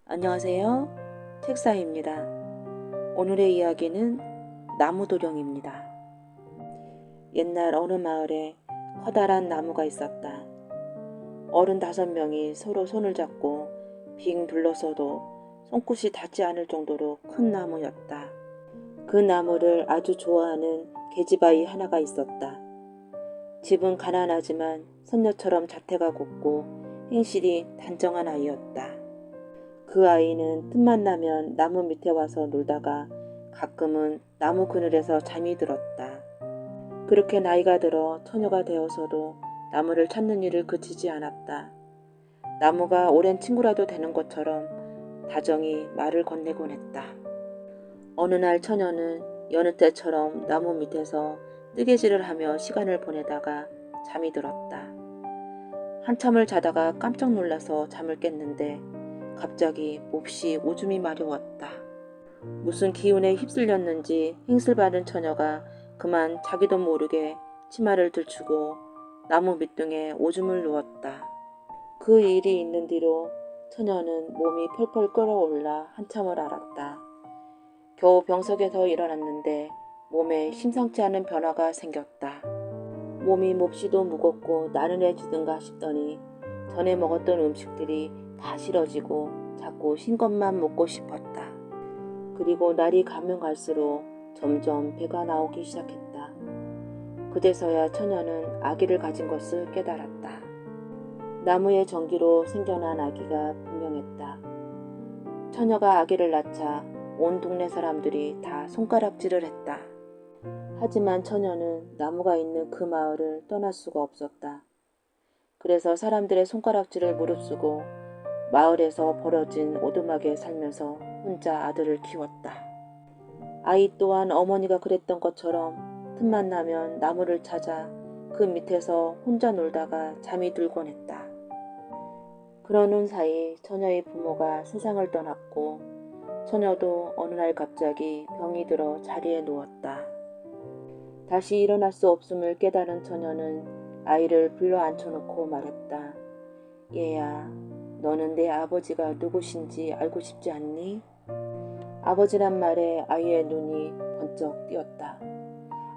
안녕하세요. 책사입니다. 오늘의 이야기는 나무도령입니다. 옛날 어느 마을에 커다란 나무가 있었다. 어른 5명이 서로 손을 잡고 빙 둘러서도 손끝이 닿지 않을 정도로 큰 나무였다. 그 나무를 아주 좋아하는 계집아이 하나가 있었다. 집은 가난하지만 선녀처럼 자태가 곱고 행실이 단정한 아이였다. 그 아이는 틈만 나면 나무 밑에 와서 놀다가 가끔은 나무 그늘에서 잠이 들었다. 그렇게 나이가 들어 처녀가 되어서도 나무를 찾는 일을 그치지 않았다. 나무가 오랜 친구라도 되는 것처럼 다정히 말을 건네곤 했다. 어느 날 처녀는 여느 때처럼 나무 밑에서 뜨개질을 하며 시간을 보내다가 잠이 들었다. 한참을 자다가 깜짝 놀라서 잠을 깼는데 갑자기 몹시 오줌이 마려웠다. 무슨 기운에 휩쓸렸는지 행슬받은 처녀가 그만 자기도 모르게 치마를 들추고 나무 밑둥에 오줌을 누웠다. 그 일이 있는 뒤로 처녀는 몸이 펄펄 끓어올라 한참을 앓았다. 겨우 병석에서 일어났는데 몸에 심상치 않은 변화가 생겼다. 몸이 몹시도 무겁고 나른해지든가 싶더니 전에 먹었던 음식들이 다 싫어지고 자꾸 신 것만 먹고 싶었다. 그리고 날이 가면 갈수록 점점 배가 나오기 시작했다. 그제서야 처녀는 아기를 가진 것을 깨달았다. 나무의 전기로 생겨난 아기가 분명했다. 처녀가 아기를 낳자 온 동네 사람들이 다 손가락질을 했다. 하지만 처녀는 나무가 있는 그 마을을 떠날 수가 없었다. 그래서 사람들의 손가락질을 무릅쓰고 마을에서 벌어진 오두막에 살면서 혼자 아들을 키웠다. 아이 또한 어머니가 그랬던 것처럼 틈만 나면 나무를 찾아 그 밑에서 혼자 놀다가 잠이 들곤 했다. 그러는 사이 처녀의 부모가 세상을 떠났고 처녀도 어느 날 갑자기 병이 들어 자리에 누웠다. 다시 일어날 수 없음을 깨달은 처녀는 아이를 불러 앉혀놓고 말했다. 얘야, 너는 내 아버지가 누구신지 알고 싶지 않니? 아버지란 말에 아이의 눈이 번쩍 띄었다.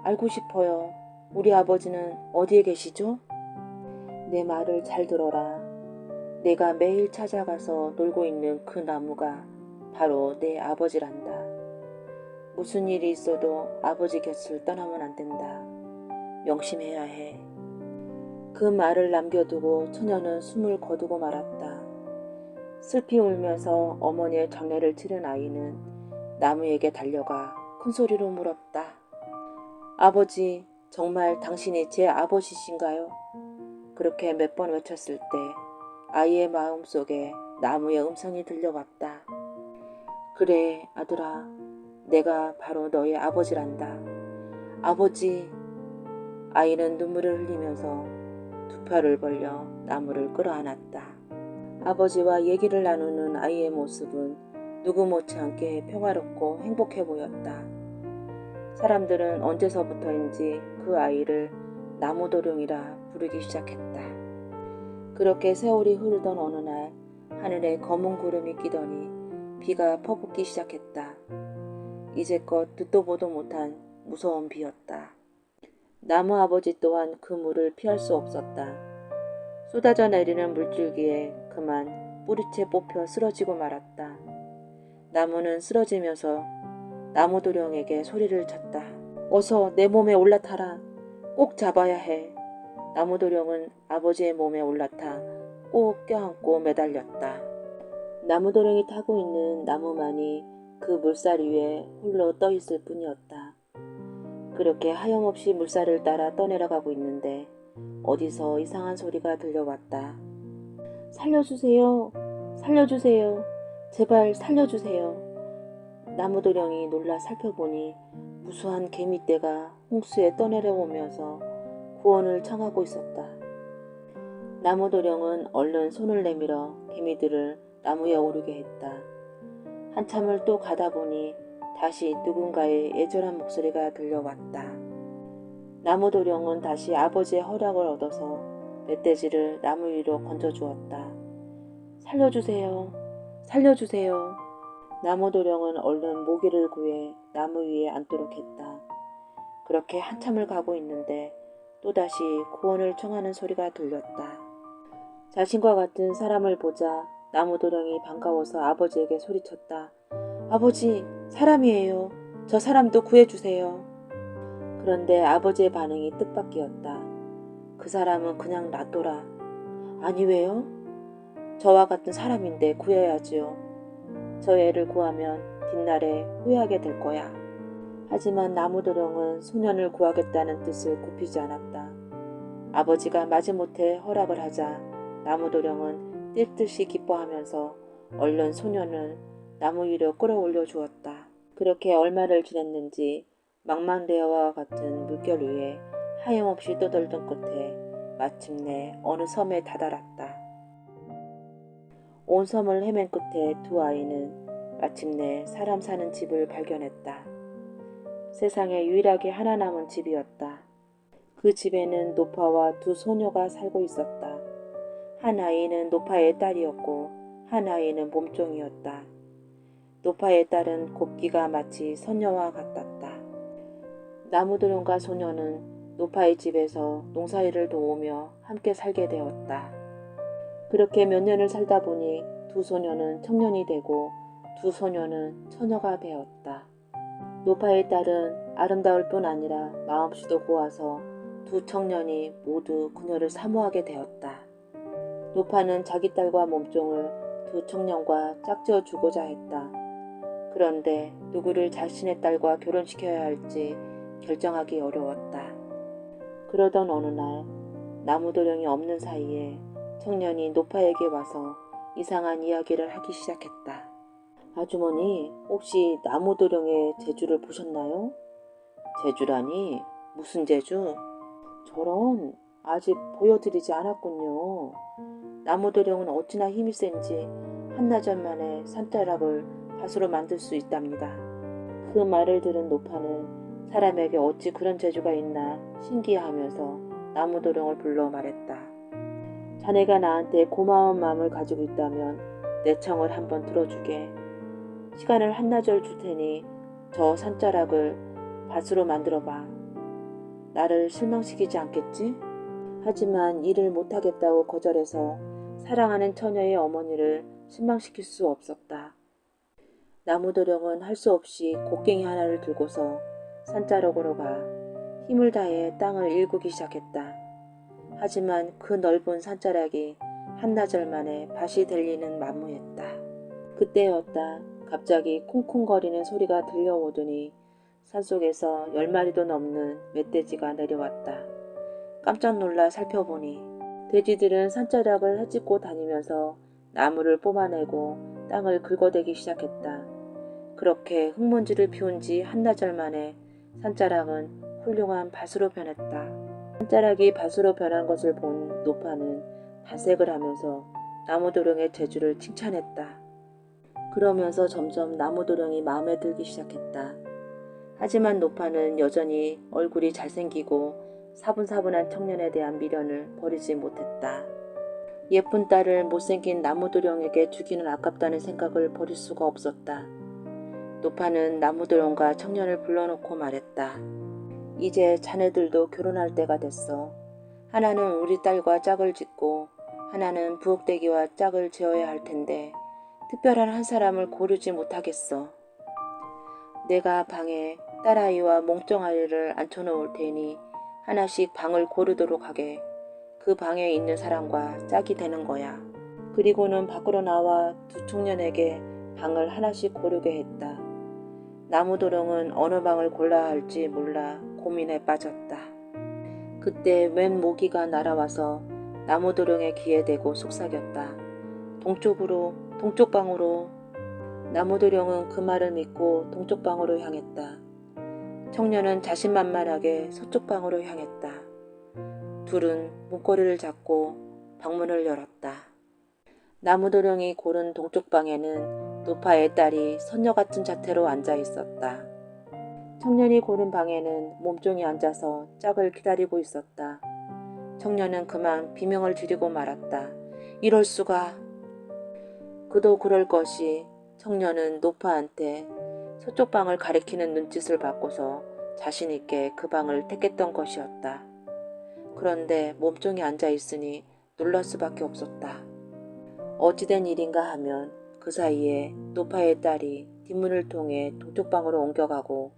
알고 싶어요. 우리 아버지는 어디에 계시죠? 내 말을 잘 들어라. 내가 매일 찾아가서 놀고 있는 그 나무가 바로 내 아버지란다. 무슨 일이 있어도 아버지 곁을 떠나면 안 된다. 명심해야 해. 그 말을 남겨두고 처녀는 숨을 거두고 말았다. 슬피 울면서 어머니의 장례를 치른 아이는 나무에게 달려가 큰 소리로 물었다. 아버지, 정말 당신이 제 아버지신가요? 그렇게 몇 번 외쳤을 때 아이의 마음속에 나무의 음성이 들려왔다. 그래, 아들아, 내가 바로 너의 아버지란다. 아버지. 아이는 눈물을 흘리면서 두 팔을 벌려 나무를 끌어안았다. 아버지와 얘기를 나누는 아이의 모습은 누구 못지않게 평화롭고 행복해 보였다. 사람들은 언제서부터인지 그 아이를 나무도령이라 부르기 시작했다. 그렇게 세월이 흐르던 어느 날 하늘에 검은 구름이 끼더니 비가 퍼붓기 시작했다. 이제껏 듣도 보도 못한 무서운 비였다. 나무 아버지 또한 그 물을 피할 수 없었다. 쏟아져 내리는 물줄기에 그만 뿌리채 뽑혀 쓰러지고 말았다. 나무는 쓰러지면서 나무도령에게 소리를 쳤다. 어서 내 몸에 올라타라. 꼭 잡아야 해. 나무도령은 아버지의 몸에 올라타 꼭 껴안고 매달렸다. 나무도령이 타고 있는 나무만이 그 물살 위에 홀로 떠 있을 뿐이었다. 그렇게 하염없이 물살을 따라 떠내려가고 있는데 어디서 이상한 소리가 들려왔다. 살려주세요. 살려주세요. 제발 살려주세요. 나무도령이 놀라 살펴보니 무수한 개미떼가 홍수에 떠내려오면서 구원을 청하고 있었다. 나무도령은 얼른 손을 내밀어 개미들을 나무에 오르게 했다. 한참을 또 가다 보니 다시 누군가의 애절한 목소리가 들려왔다. 나무도령은 다시 아버지의 허락을 얻어서 멧돼지를 나무 위로 건져주었다. 살려주세요. 살려주세요. 나무도령은 얼른 모기를 구해 나무 위에 앉도록 했다. 그렇게 한참을 가고 있는데 또다시 구원을 청하는 소리가 들렸다. 자신과 같은 사람을 보자 나무도령이 반가워서 아버지에게 소리쳤다. 아버지, 사람이에요. 저 사람도 구해주세요. 그런데 아버지의 반응이 뜻밖이었다. 그 사람은 그냥 놔둬라. 아니 왜요? 저와 같은 사람인데 구해야지요. 저 애를 구하면 뒷날에 후회하게 될 거야. 하지만 나무도령은 소년을 구하겠다는 뜻을 굽히지 않았다. 아버지가 마지못해 허락을 하자 나무도령은 뛸 듯이 기뻐하면서 얼른 소년을 나무 위로 끌어올려 주었다. 그렇게 얼마를 지냈는지 망망대해와 같은 물결 위에 하염없이 떠돌던 끝에 마침내 어느 섬에 다다랐다. 온 섬을 헤맨 끝에 두 아이는 마침내 사람 사는 집을 발견했다. 세상에 유일하게 하나 남은 집이었다. 그 집에는 노파와 두 소녀가 살고 있었다. 한 아이는 노파의 딸이었고 한 아이는 몸종이었다. 노파의 딸은 곱기가 마치 선녀와 같았다. 나무도령과 소녀는 노파의 집에서 농사일을 도우며 함께 살게 되었다. 그렇게 몇 년을 살다 보니 두 소녀는 청년이 되고 두 소녀는 처녀가 되었다. 노파의 딸은 아름다울 뿐 아니라 마음씨도 고와서 두 청년이 모두 그녀를 사모하게 되었다. 노파는 자기 딸과 몸종을 두 청년과 짝지어 주고자 했다. 그런데 누구를 자신의 딸과 결혼시켜야 할지 결정하기 어려웠다. 그러던 어느 날 나무도령이 없는 사이에 청년이 노파에게 와서 이상한 이야기를 하기 시작했다. 아주머니, 혹시 나무도령의 재주를 보셨나요? 재주라니? 무슨 재주? 저런, 아직 보여드리지 않았군요. 나무도령은 어찌나 힘이 센지 한나절 만에 산자락을 밭으로 만들 수 있답니다. 그 말을 들은 노파는 사람에게 어찌 그런 재주가 있나 신기해하면서 나무도령을 불러 말했다. 자네가 나한테 고마운 마음을 가지고 있다면 내 청을 한번 들어주게. 시간을 한나절 줄 테니 저 산자락을 밭으로 만들어봐. 나를 실망시키지 않겠지? 하지만 일을 못하겠다고 거절해서 사랑하는 처녀의 어머니를 실망시킬 수 없었다. 나무도령은 할 수 없이 곡괭이 하나를 들고서 산자락으로 가 힘을 다해 땅을 일구기 시작했다. 하지만 그 넓은 산자락이 한나절 만에 밭이 들리는 만무했다. 그때였다. 갑자기 쿵쿵거리는 소리가 들려오더니 산속에서 10마리도 넘는 멧돼지가 내려왔다. 깜짝 놀라 살펴보니 돼지들은 산자락을 헤집고 다니면서 나무를 뽑아내고 땅을 긁어대기 시작했다. 그렇게 흙먼지를 피운 지 한나절 만에 산자락은 훌륭한 밭으로 변했다. 산자락이 밭으로 변한 것을 본 노파는 반색을 하면서 나무도령의 재주를 칭찬했다. 그러면서 점점 나무도령이 마음에 들기 시작했다. 하지만 노파는 여전히 얼굴이 잘생기고 사분사분한 청년에 대한 미련을 버리지 못했다. 예쁜 딸을 못생긴 나무도령에게 주기는 아깝다는 생각을 버릴 수가 없었다. 노파는 나무도령과 청년을 불러놓고 말했다. 이제 자네들도 결혼할 때가 됐어. 하나는 우리 딸과 짝을 짓고 하나는 부엌대기와 짝을 지어야 할 텐데 특별한 한 사람을 고르지 못하겠어. 내가 방에 딸아이와 몽쩡아이를 앉혀놓을 테니 하나씩 방을 고르도록 하게. 그 방에 있는 사람과 짝이 되는 거야. 그리고는 밖으로 나와 두 청년에게 방을 하나씩 고르게 했다. 나무도령은 어느 방을 골라야 할지 몰라 고민에 빠졌다. 그때 웬 모기가 날아와서 나무도령의 귀에 대고 속삭였다. 동쪽으로, 동쪽방으로. 나무도령은 그 말을 믿고 동쪽방으로 향했다. 청년은 자신만만하게 서쪽방으로 향했다. 둘은 문고리를 잡고 방문을 열었다. 나무도령이 고른 동쪽방에는 노파의 딸이 선녀 같은 자태로 앉아 있었다. 청년이 고른 방에는 몸종이 앉아서 짝을 기다리고 있었다. 청년은 그만 비명을 지르고 말았다. 이럴 수가. 그도 그럴 것이 청년은 노파한테 서쪽 방을 가리키는 눈짓을 받고서 자신 있게 그 방을 택했던 것이었다. 그런데 몸종이 앉아 있으니 놀랄 수밖에 없었다. 어찌된 일인가 하면 그 사이에 노파의 딸이 뒷문을 통해 동쪽 방으로 옮겨가고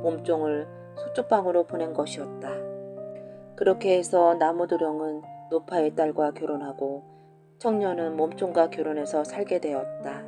몸종을 서쪽 방으로 보낸 것이었다. 그렇게 해서 나무도령은 노파의 딸과 결혼하고 청년은 몸종과 결혼해서 살게 되었다.